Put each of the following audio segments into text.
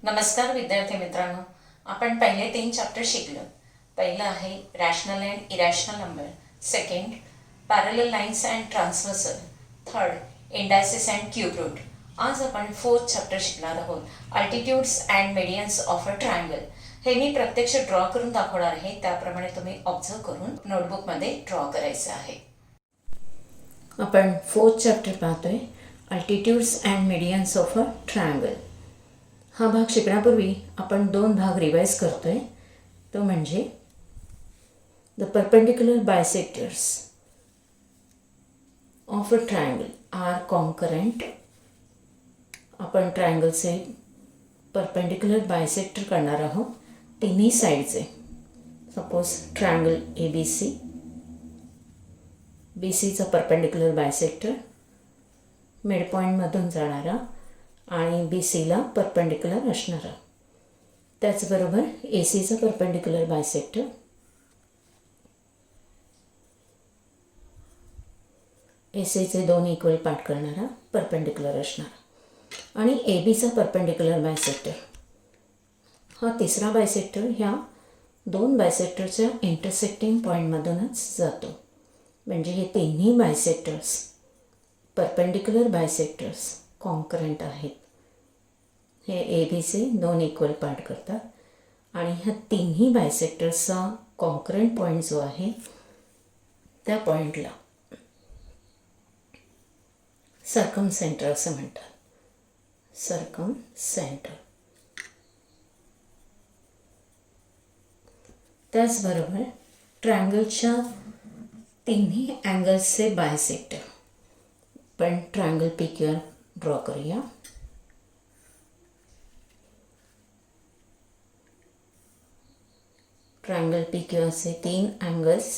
नमस्कार विद्यार्थी मित्रांनो, आपण पहिले 3 चॅप्टर शिकलो. पहिलं आहे rational and irrational number, second parallel lines and transversal, third indices and cube root. आज आपण 4th चॅप्टर शिकणार आहोत, altitudes and medians of a triangle. हे मी प्रत्यक्ष ड्रॉ करून दाखवणार आहे, त्याप्रमाणे तुम्ही ऑब्झर्व करून नोटबुकमध्ये ड्रॉ करायचं आहे. आपण 4th चॅप्टर पाहतोय, altitudes and medians of a triangle. हा भाग शिकण्यापूर्वी आपण 2 भाग रिवाइज करतोय. तो म्हणजे the perpendicular bisectors of a triangle are concurrent. आपण ट्रायंगलचे परपेंडिक्युलर बायसेक्टर करणार आहोत तिन्ही साईडचे. Suppose triangle A B C, B सीचा परपेंडिक्युलर बायसेक्टर मिडपॉईंटमधून जाणारा आणि बी सीला परपेंडिक्युलर असणारा. त्याचबरोबर ए सीचा परपेंडिक्युलर बायसेक्टर, ए सीचे 2 इक्वल पार्ट करणारा परपेंडिक्युलर असणारा आणि ए बीचा परपेंडिक्युलर बायसेक्टर. हा तिसरा बायसेक्टर ह्या 2 बायसेक्टरच्या इंटरसेक्टिंग पॉईंटमधूनच जातो. म्हणजे हे तिन्ही बायसेक्टर्स परपेंडिक्युलर बायसेक्टर्स कॉन्करंट आहेत. हे ए बीचे 2 इक्वल पार्ट करतात आणि ह्या तिन्ही बायसेक्टर्सचा कॉन्करंट पॉईंट जो आहे त्या पॉईंटला सर्कम सेंटर असं म्हणतात. Circumcentre. त्याचबरोबर ट्रायंगलच्या तिन्ही अँगल्सचे बायसेक्टर. पण triangle P Q R draw करूया. ट्रायंगल पी क्यू आरचे 3 angles,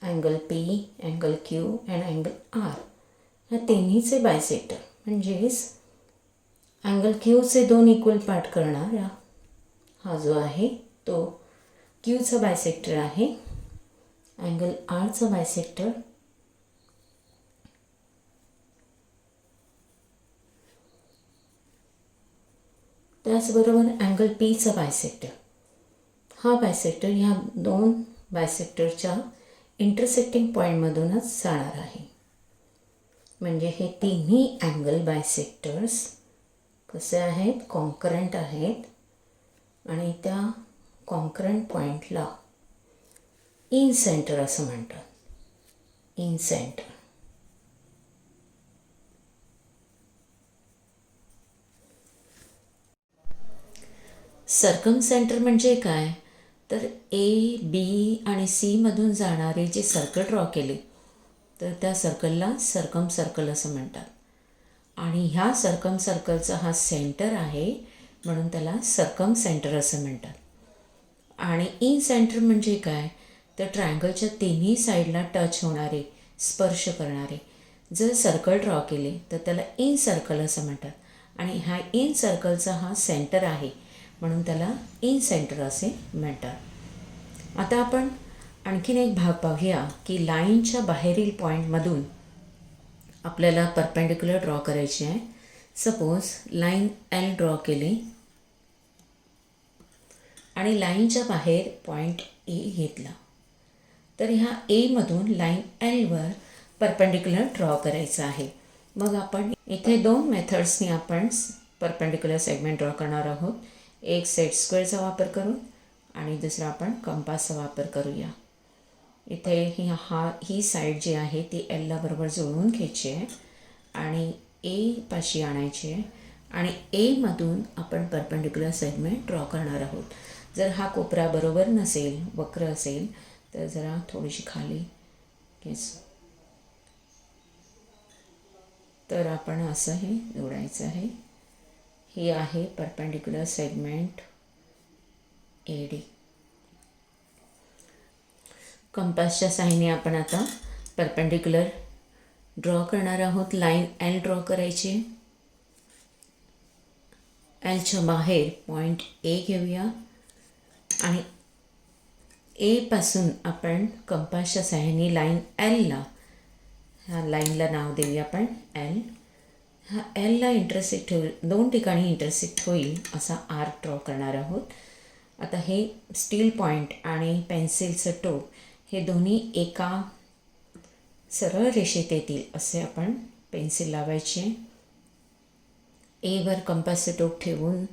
angle P, angle Q and angle R, ह्या तिन्हीचे बायसेक्टर म्हणजेच अँगल क्यूचे 2 इक्वल पार्ट करणारा हा जो आहे तो क्यूचा बायसेक्टर आहे. अँगल आरचा बायसेक्टर त्याचबरोबर अँगल पीचा बायसेक्टर. हा बायसेक्टर ह्या 2 बायसेक्टरच्या इंटरसेक्टिंग पॉईंटमधूनच जाणार आहे. म्हणजे हे तिन्ही अँगल बायसेक्टर्स कसे आहेत, कॉन्करंट आहेत आणि त्या कॉन्करंट पॉईंटला इन सेंटर असं म्हणतात. In centre. सर्कम सेंटर म्हणजे काय, तर ए बी आणि सी मधून जाणारे जे सर्कल ड्रॉ केले तर त्या सर्कलला सर्कम सर्कल असं म्हणतात. आणि ह्या सर्कम सर्कलचा हा सेंटर आहे म्हणून त्याला सर्कम सेंटर असं म्हणतात. आणि इन सेंटर म्हणजे काय, तर ट्रायंगलच्या तिन्ही साईडला टच होणारे, स्पर्श करणारे जर सर्कल ड्रॉ केले तर त्याला इन सर्कल असं म्हणतात. आणि ह्या इन सर्कलचा हा सेंटर आहे म्हणून त्याला इन सेंटर असे म्हणतात. आता आपण आणखीन एक भाग पाहूया की लाईनच्या बाहेरील पॉईंटमधून आपल्याला परपेंडिक्युलर ड्रॉ करायची आहे. सपोज लाईन एल ड्रॉ केली आणि लाईनच्या बाहेर पॉईंट ए घेतला तर ह्या एमधून लाईन एलवर परपेंडिक्युलर ड्रॉ करायचं आहे. मग आपण इथे 2 मेथड्सनी आपण परपेंडिक्युलर सेगमेंट ड्रॉ करणार आहोत. एक सेट स्क्वेअरचा वापर करून आणि दुसरा आपण कंपासचा वापर करूया. इथे ही साईड जी आहे ती एलला बरोबर जुळवून घ्यायची आहे आणि ए पाशी आणायची आहे आणि एमधून आपण परपेंडिक्युलर सेगमेंट ड्रॉ करणार आहोत. जर हा कोपरा बरोबर नसेल, वक्र असेल तर जरा थोडीशी खाली घ्यायचं. तर आपण असं हे जोडायचं आहे. ही आहे परपेंडिक्युलर सेगमेंट ए डी. कंपासच्या साहाय्याने आपण आता परपेंडिक्युलर ड्रॉ करणार आहोत. लाईन एल ड्रॉ करायची. एलच्या बाहेर पॉईंट ए घेऊया आणि एपासून आपण कंपासच्या साहाय्याने लाईन एलला, ह्या लाईनला नाव देऊया आपण एल. हा एलला इंटरसेक्ट होईल, 2 ठिकाणी इंटरसेक्ट होईल असा आर्क ड्रॉ करणार आहोत. आता हे स्टील पॉईंट आणि पेन्सिलचं टोक हे दोन्ही एका सरळ रेषेत येतील असे आपण पेन्सिल लावायचे. एवर कंपासचं टोक ठेवून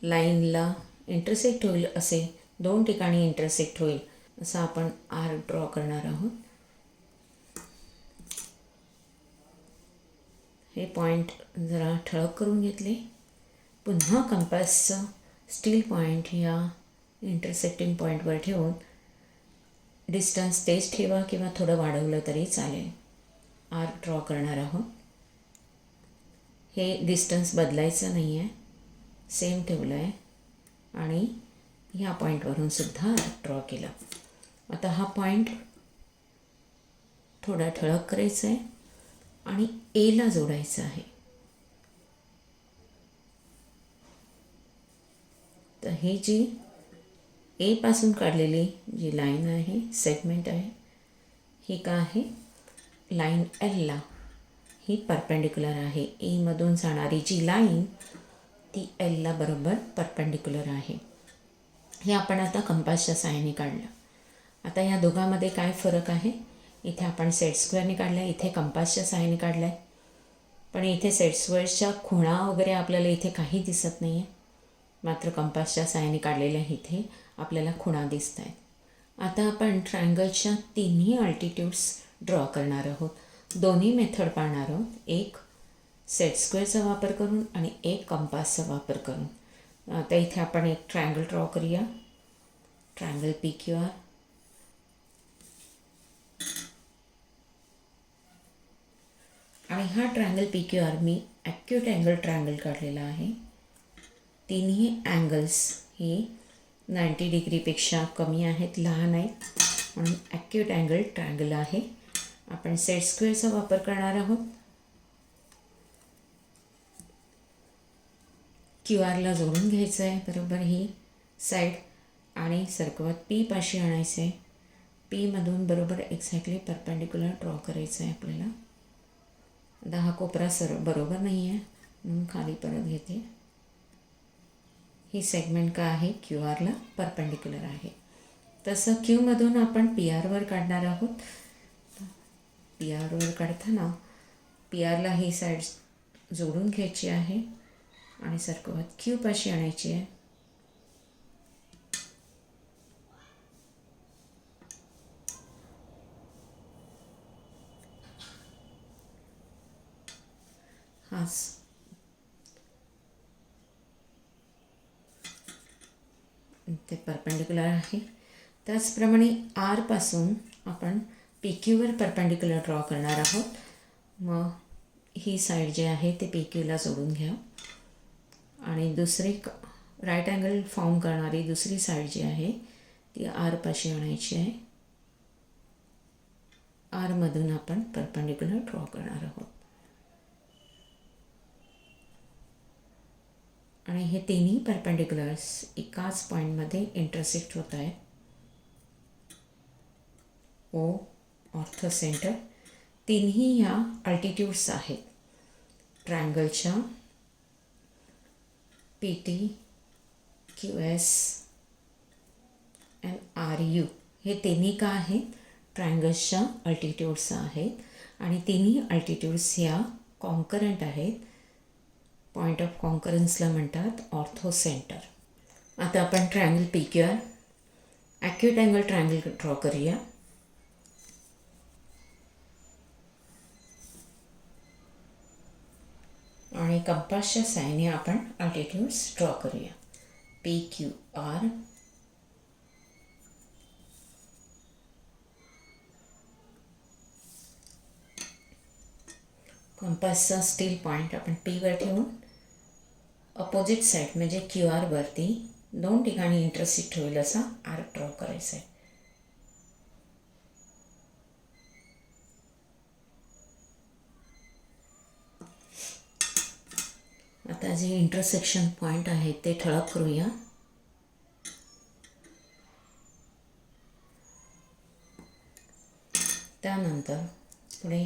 लाईनला इंटरसेक्ट होईल असे 2 ठिकाणी इंटरसेक्ट होईल असं आपण आर्क ड्रॉ करणार आहोत. हे पॉईंट जरा ठळक करून घेतले. पुन्हा कंपासचं स्टील पॉईंट या इंटरसेक्टिंग पॉईंटवर ठेवून डिस्टन्स तेच ठेवा किंवा थोडं वाढवलं तरी चालेल. आर्क ड्रॉ करणार आहोत. हे डिस्टन्स बदलायचं नाही आहे, सेम ठेवलं आहे आणि ह्या पॉईंटवरून सुद्धा आर्क ड्रॉ केला. आता हा पॉईंट थोडा ठळक करायचा आहे आणि एला जोडायचं आहे. तर ही जी ए पासून काढलेली जी लाईन आहे, सेगमेंट आहे, ही का आहे, लाईन एलला ही परपेंडिक्युलर आहे. एमधून जाणारी जी लाईन ती एलला बरोबर परपेंडिक्युलर आहे. हे आपण आता कंपासच्या साहाय्याने काढलं. आता या दोघांमध्ये काय फरक आहे, इथे आपण सेट स्क्वेअरने काढला आहे, इथे कंपासच्या साहाय्याने काढला आहे. पण इथे सेट स्क्वेअरच्या खुणा वगैरे आपल्याला इथे काही दिसत नाही आहे, मात्र कंपासच्या साहाय्याने काढलेल्या इथे आपल्याला खुणा दिसत आहेत. आता आपण ट्रायंगलच्या तिन्ही अल्टिट्यूड्स ड्रॉ करणार आहोत. दोन्ही मेथड पाळणार आहोत, एक सेट स्क्वेअरचा वापर करून आणि एक कंपासचा वापर करून. आता इथे आपण एक ट्रायंगल ड्रॉ करूया. Triangle PQR. आणि हा ट्रायंगल PQR मी ॲक्यूट अँगल ट्रायंगल काढलेला आहे. तिन्ही अँगल्स हे 90 डिग्रीपेक्षा कमी आहेत, लहान आहेत, म्हणून ॲक्यूट अँगल ट्रायंगल आहे. आपण सेट स्क्वेअरचा वापर करणार आहोत. QRला जोडून घ्यायचं आहे बरोबर ही साईड आणि सरकवत P पाशी आणायचं आहे. Pमधून बरोबर एक्झॅक्टली परपेंडिक्युलर ड्रॉ करायचं आहे आपल्याला. आता हा कोपरा बरोबर नाही आहे म्हणून खाली परत घेते. ही सेगमेंट का आहे, QRला परपेंडिक्युलर आहे. तसं Qमधून आपण PRवर काढणार आहोत. PRवर काढताना PRला ही साईड जोडून घ्यायची आहे आणि सरकवत Q पाशी आणायची आहे. ते परपेंडिक्युलर आहे. त्याचप्रमाणे आरपासून आपण PQवर परपेंडिक्युलर ड्रॉ करणार आहोत. मग ही साईड जी आहे ते PQला जोडून घ्या आणि दुसरी राईट अँगल फॉर्म करणारी दुसरी साईड जी आहे ती आरपाशी आणायची आहे. आरमधून आपण परपेंडिक्युलर ड्रॉ करणार आहोत. आणि हे तिन्ही परपेंडिक्युलर्स एकाच पॉईंटमध्ये इंटरसेक्ट होत आहेत. ओ ऑर्थो सेंटर. तिन्ही ह्या अल्टिट्यूड्स आहेत ट्रायंगलच्या. PT, QS and RU हे तिन्ही का आहेत, ट्रायंगल्सच्या अल्टिट्यूड्स आहेत आणि तिन्ही अल्टिट्यूड्स ह्या कॉन्करंट आहेत. पॉईंट ऑफ कॉन्करन्सला म्हणतात ऑर्थो सेंटर. आता आपण triangle PQR acute angle triangle draw करूया. आणि कंपासच्या साहाय्याने आपण अल्टिट्यूड्स ड्रॉ करूया. PQR. कंपासचा स्टील पॉईंट आपण Pवर ठेवून अपोजिट साईड म्हणजे QRवरती 2 ठिकाणी इंटरसेक्ट होईल असा आर्क ड्रॉ करायचा आहे. आता जे इंटरसेक्शन पॉईंट आहे ते ठळक करूया. त्यानंतर पुढे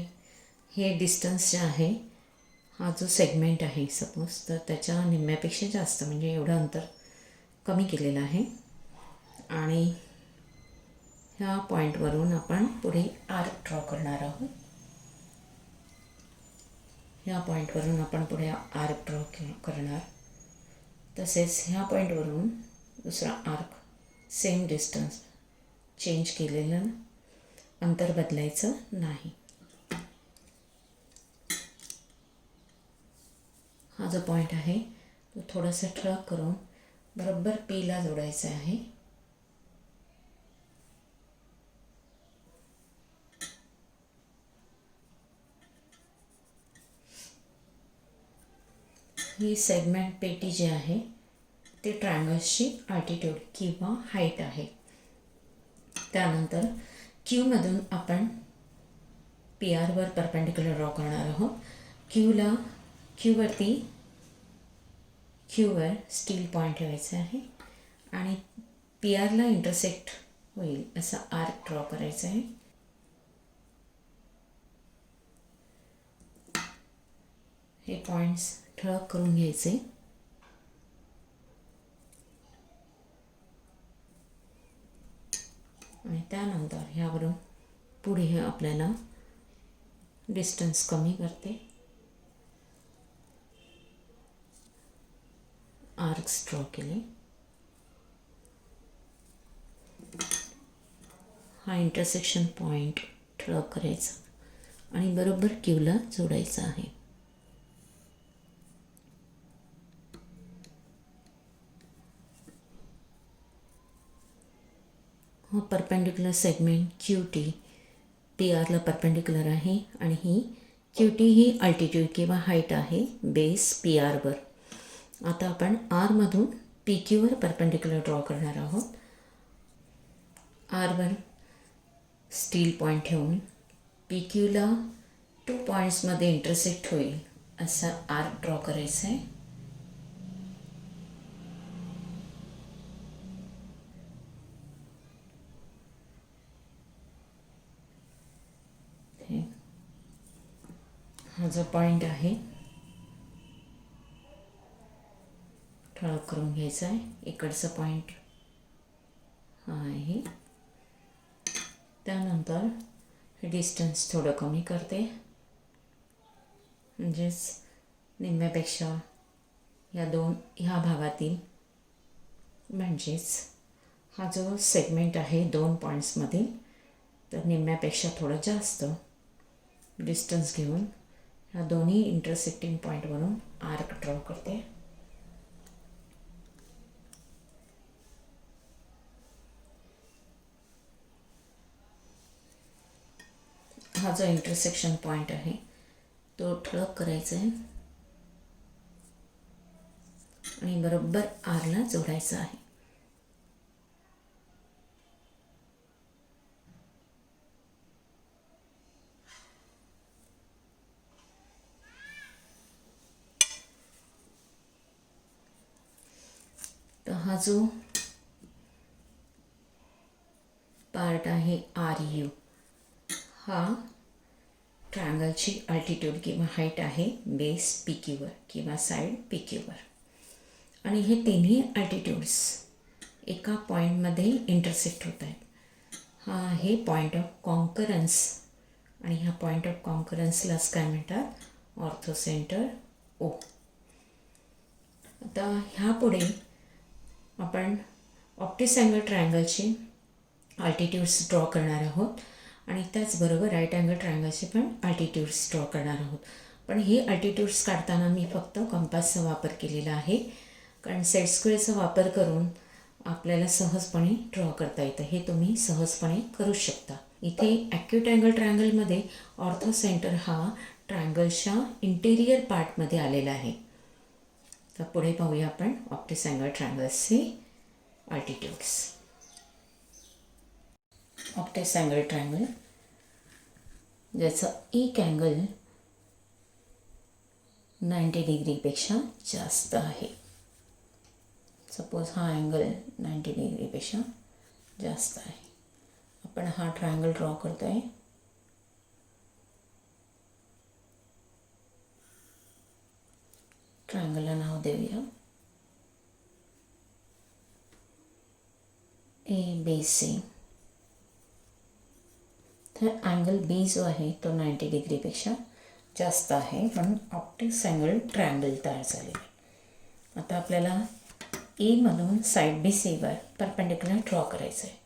हे डिस्टन्स जे आहे हा जो सेगमेंट आहे सपोज, तर त्याच्या निम्म्यापेक्षा जास्त म्हणजे एवढं अंतर कमी केलेलं आहे. आणि ह्या पॉईंटवरून आपण पुढे आर्क ड्रॉ करणार आहोत. ह्या पॉईंटवरून आपण पुढे आर्क ड्रॉ करणार. तसेच ह्या पॉईंटवरून दुसरा आर्क, सेम डिस्टन्स, चेंज केलेलं, अंतर बदलायचं नाही. हा जो पॉईंट आहे तो थोडासा ठळक करून बरोबर पीला जोडायचा आहे. ही सेगमेंट पेटी जी आहे ते ट्रायंगल्सची अल्टिट्यूड किंवा हाईट आहे. त्यानंतर क्यूमधून आपण पी आरवर परपेंडिक्युलर ड्रॉ करणार आहोत. क्यूवर स्टील पॉईंट ठेवायचा आहे आणि पी आरला इंटरसेक्ट होईल असा आर्क ड्रॉ करायचा आहे. हे पॉईंट्स ठळक करून घ्यायचे. आणि त्यानंतर ह्यावरून पुढे हे आपल्याला डिस्टन्स कमी करते, आर्क्स ड्रॉ केले. हा इंटरसेक्शन पॉईंट ठळक करायचा आणि बरोबर क्यूला जोडायचा आहे. हा perpendicular segment Q T P आरला परपेंडिक्युलर आहे आणि ही क्यू टी ही अल्टिट्यूड किंवा हाईट आहे बेस पी आरवर. आता आपण आरमधून पी क्यूवर परपेंडिक्युलर ड्रॉ करणार आहोत. आरवर स्टील पॉईंट ठेवून पी क्यूला 2 पॉईंट्समध्ये इंटरसेक्ट होईल असा आर्क ड्रॉ करायचा आहे. हा जो पॉईंट आहे ठळक करून घ्यायचा आहे. इकडचा पॉईंट हा आहे. त्यानंतर हे डिस्टन्स थोडं कमी करते, म्हणजेच निम्म्यापेक्षा ह्या भागातील, म्हणजेच हा जो सेगमेंट आहे 2 पॉईंट्समधील, तर निम्म्यापेक्षा थोडं जास्त डिस्टन्स घेऊन ह्या दोन्ही इंटरसेक्टिंग पॉईंटवरून आर्क ड्रॉ करते. हा जो इंटरसेक्शन पॉईंट आहे तो ठळक करायचा आहे आणि बरोबर आरला जोडायचा आहे. तर हा जो पार्ट आहे आर यू, हा ट्रायंगलची अल्टिट्यूड किंवा हाईट आहे बेस पी क्यूवर किंवा साईड पी क्यूवर. आणि हे तिन्ही अल्टिट्यूड्स एका पॉईंटमध्ये इंटरसेक्ट होत आहेत. हा आहे पॉईंट ऑफ कॉन्करन्स आणि ह्या पॉईंट ऑफ कॉन्करन्सलाच काय म्हणतात, ऑर्थोसेंटर ओ. आता ह्यापुढे आपण ऑप्टिक ट्रायंगलची अल्टिट्यूड्स ड्रॉ करणार आहोत आणि त्याचबरोबर राईट अँगल ट्रायंगलचे पण अल्टिट्यूड्स ड्रॉ करणार आहोत. पण हे अल्टिट्यूड्स काढताना मी फक्त कंपासचा वापर केलेला आहे, कारण सेट स्क्वेअरचा वापर करून आपल्याला सहजपणे ड्रॉ करता येतं. हे तुम्ही सहजपणे करू शकता. इथे ॲक्यूट अँगल ट्रायंगलमध्ये ऑर्थोसेंटर हा ट्रायंगलच्या इंटेरियर पार्टमध्ये आलेला आहे. तर पुढे पाहूया आपण ऑप्टिक अँगल ट्रायंगल्सचे अल्टिट्यूड्स. ऑप्टिक अँगल ट्रायंगल ज्याचा एक अँगल 90 डिग्रीपेक्षा जास्त आहे. सपोज हा अँगल 90 डिग्रीपेक्षा जास्त आहे. आपण हा ट्रायंगल ड्रॉ करतो आहे. ट्रायंगलला नाव देऊया ABC. तर अँगल बी जो आहे तो 90 डिग्रीपेक्षा जास्त आहे, म्हणून ऑप्टिक्स अँगल ट्रायंगल तयार झालेला आहे. आता आपल्याला मधून साईड BC वर परपेंडिक्युलर ड्रॉ करायचं आहे.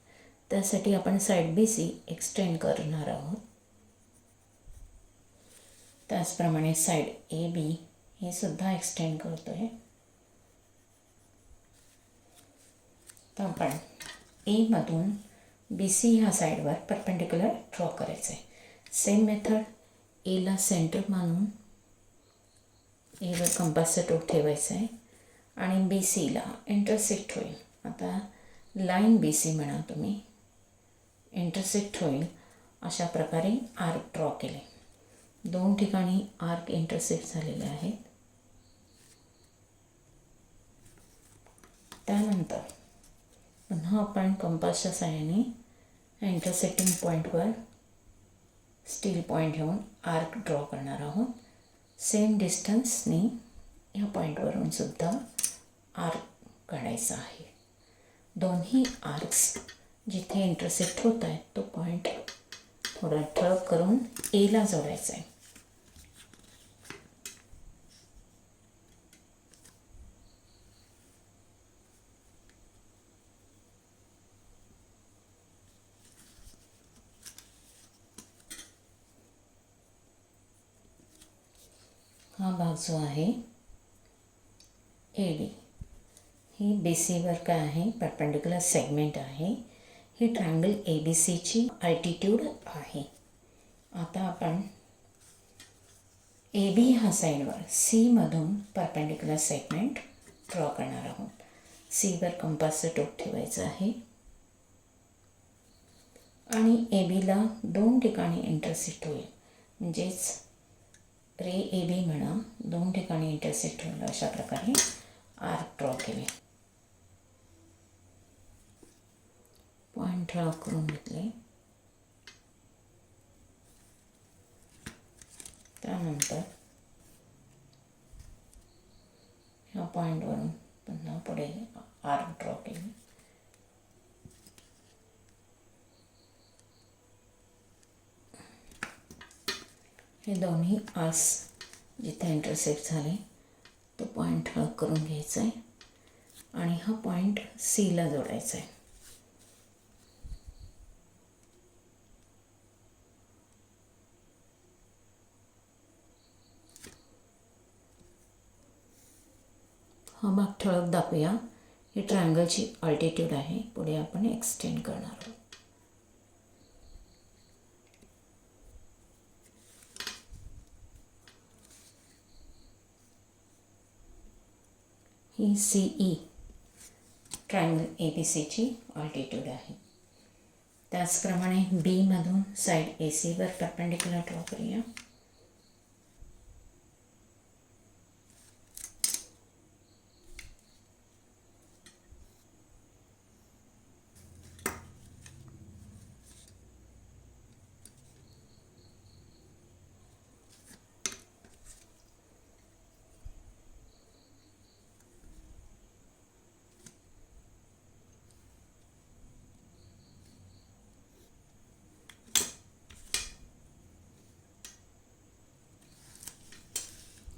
त्यासाठी आपण साईड BC एक्सटेंड करणार आहोत. त्याचप्रमाणे साईड AB हे सुद्धा एक्सटेंड करतो आहे. तर आपण मधून BC ह्या साईडवर परपेंडिक्युलर ड्रॉ करायचं आहे. सेम मेथड ला सेंटर मानून वर कंपासचा टोक ठेवायचा आहे आणि BCला इंटरसेक्ट होईल. आता लाईन BC म्हणा तुम्ही, इंटरसेक्ट होईल अशा प्रकारे आर्क ड्रॉ केले. 2 ठिकाणी आर्क इंटरसेक्ट झालेले आहेत. त्यानंतर पुन्हा आपण कंपासच्या साहाय्याने इंटरसेक्टिंग पॉईंटवर स्टील पॉईंट घेऊन आर्क ड्रॉ करणार आहोत. सेम डिस्टन्सनी ह्या पॉईंटवरून सुद्धा आर्क काढायचा आहे. दोन्ही आर्क्स जिथे इंटरसेक्ट होत आहेत तो पॉईंट थोडा ठळक करून ला जोडायचा आहे. हा भाग जो आहे AD ही BCवर काय आहे, परपेंडिक्युलर सेगमेंट आहे. ही ट्रायंगल ABCची अल्टिट्यूड आहे. आता आपण AB ह्या साईडवर C मधून परपेंडिक्युलर सेगमेंट ड्रॉ करणार आहोत. Cवर कंपासचं टोक ठेवायचं आहे आणि ABला 2 ठिकाणी इंटरसेक्ट होईल, म्हणजेच रे AB म्हणा, 2 ठिकाणी इंटरसेक्ट होईल अशा प्रकारे आर्क ड्रॉ केले. पॉईंट ड्रॉ करून घेतले. त्यानंतर ह्या पॉईंटवरून पुन्हा पुढे आर्क ड्रॉ केले. हे दोन्ही आर्क्स जिथे इंटरसेक्ट झाले तो पॉईंट ठळक करून घ्यायचा आहे आणि हा पॉईंट Cला जोडायचा आहे. हा भाग ठळक दाखवूया. ही ट्रायंगलची अल्टिट्यूड आहे. पुढे आपण एक्सटेंड करणार आहोत. ही CE ट्रायंगल ABCची अल्टिट्यूड आहे. त्याचप्रमाणे B मधून साईड ACवर परपेंडिक्युलर ड्रॉ करूया.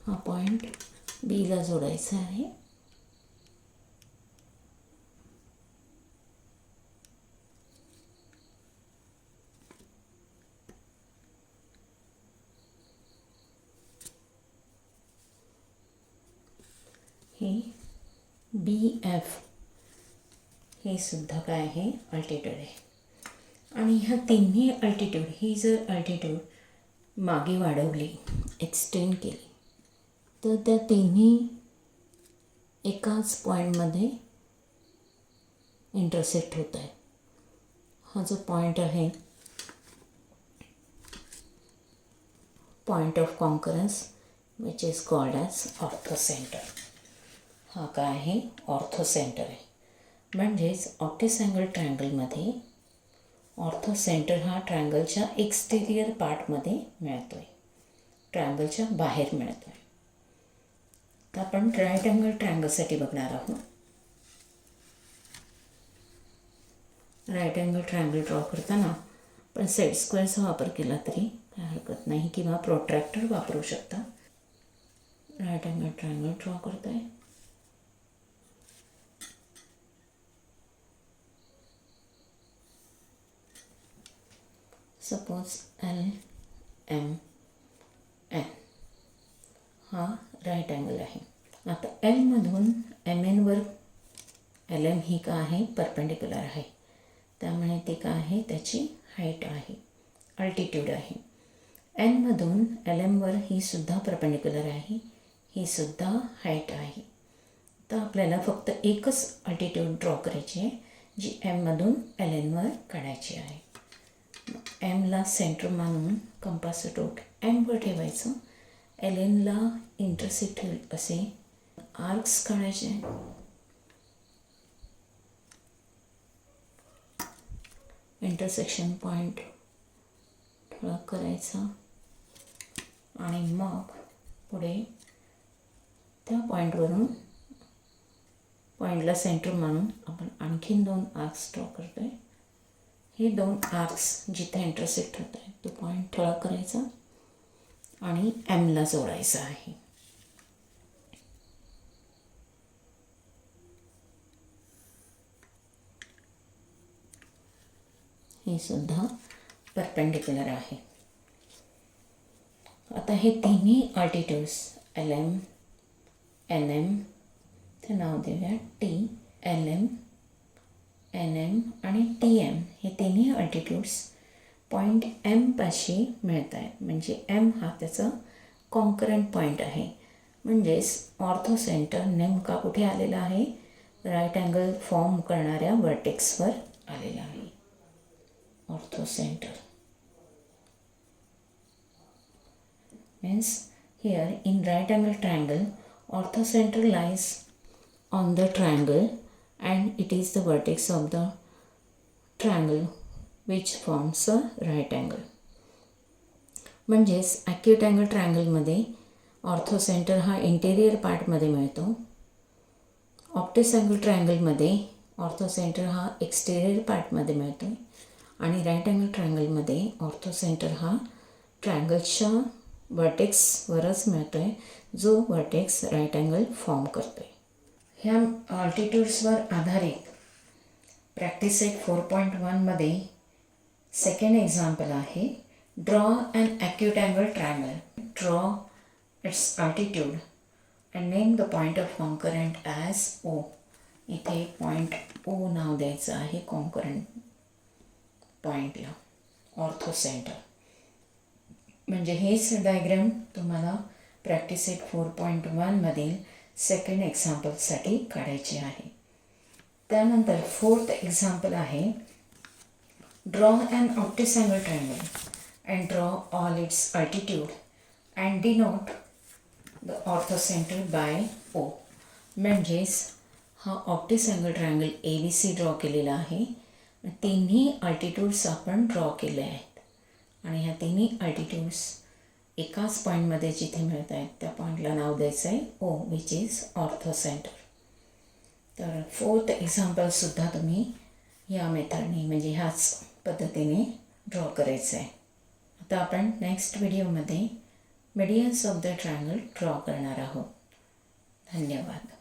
हा पॉईंट Bला जोडायचा आहे. हे BF हे सुद्धा काय आहे, अल्टिट्यूड आहे. आणि ह्या तिन्ही अल्टिट्यूड, ही जर अल्टिट्यूड मागे वाढवली, एक्सटेंड केली, तर त्या तिन्ही एकाच पॉईंटमध्ये इंटरसेक्ट होत आहे. हा जो पॉईंट आहे, point of concurrence which is called as orthocentre. हा काय आहे, ऑर्थोसेंटर आहे. म्हणजेच ऑप्टिक्स अँगल ट्रायंगलमध्ये ऑर्थोसेंटर हा ट्रायंगलच्या एक्सटेरियर पार्टमध्ये मिळतो आहे, ट्रायंगलच्या बाहेर मिळतो आहे. तर आपण राईट अँगल ट्रायंगलसाठी बघणार आहोत. राईट अँगल ट्रायंगल ड्रॉ करताना पण सेट स्क्वेअरचा वापर केला तरी काय हरकत नाही किंवा प्रोट्रॅक्टर वापरू शकता. राईट अँगल ट्रायंगल ड्रॉ करतो आहे. सपोज LMN हा राईट अँगल आहे. आता Lमधून MNवर LM ही का आहे परपेंडिक्युलर आहे, त्यामुळे ती का आहे त्याची हाईट आहे, अल्टिट्यूड आहे. Nमधून LMवर ही सुद्धा परपेंडिक्युलर आहे, ही सुद्धा हाईट आहे. तर आपल्याला फक्त एकच अल्टिट्यूड ड्रॉ करायची आहे जी Mमधून LNवर काढायची आहे. Mला सेंटर मानून कंपास रूट Mवर ठेवायचं. LNला इंटरसेक्ट होईल असे आर्क्स काढायचे. इंटरसेक्शन पॉईंट ठळक करायचा आणि मग पुढे त्या पॉईंटवरून पॉईंटला सेंटर मानून आपण आणखीन 2 आर्क्स ड्रॉ करतो आहे. हे 2 आर्क्स जिथे इंटरसेक्ट होत आहे तो पॉईंट ठळक करायचा आणि Mला जोडायचा आहे. हे सुद्धा परपेंडिक्युलर आहे. आता हे तिन्ही अल्टिट्यूड्स LM, NM ते नाव देऊया T, LM, NM आणि TM हे तिन्ही अल्टिट्यूड्स पॉईंट M पाशी मिळत आहेत. म्हणजे M हा त्याचा कॉन्करंट पॉईंट आहे. म्हणजेच ऑर्थो सेंटर नेमका कुठे आलेला आहे, राईट अँगल फॉर्म करणाऱ्या वर्टेक्सवर आलेला आहे. Ortho centre means here in right angle triangle ortho center lies on the triangle and it is the vertex of the triangle which forms a right angle. म्हणजेच acute angle ट्रायंगलमध्ये ortho centre हा interior पार्टमध्ये मिळतो. Obtuse angle ट्रायंगलमध्ये ortho centre हा exterior पार्टमध्ये मिळतो आणि right angle ट्रायंगलमध्ये ortho centre हा ट्रायंगलच्या वर्टेक्सवरच मिळतो आहे, जो वर्टेक्स राईट अँगल फॉर्म करतो आहे. ह्या ऑल्टिट्यूड्सवर आधारित प्रॅक्टिस सेट 4.1मध्ये सेकंड एक्झाम्पल आहे. Draw and acute angle triangle. Draw it's altitude and name the point of concurrent as O. इथे पॉईंट O नाव द्यायचं आहे कॉन्करंट पॉईंटला, ऑर्थो सेंटर. म्हणजे हेच डायग्राम तुम्हाला प्रॅक्टिस सेट 4.1मधील सेकंड एक्झाम्पलसाठी काढायचे आहे. त्यानंतर फोर्थ एक्झाम्पल आहे. Draw and obtuse angle triangle and draw all its altitude and denote the orthocentre by O. म्हणजेच हा obtuse angle triangle ABC draw केलेला आहे. तिन्ही अल्टिट्यूड्स आपण ड्रॉ केले आहेत आणि ह्या तिन्ही अल्टिट्यूड्स एकाच पॉईंटमध्ये जिथे मिळत आहेत त्या पॉईंटला नाव द्यायचं आहे O which is ortho centre. तर फोर्थ एक्झाम्पलसुद्धा तुम्ही या मेथडने म्हणजे ह्याच पद्धतीने ड्रॉ करायचं आहे. आता आपण नेक्स्ट व्हिडिओमध्ये मीडियन्स ऑफ द ट्रायंगल ड्रॉ करणार आहोत. धन्यवाद.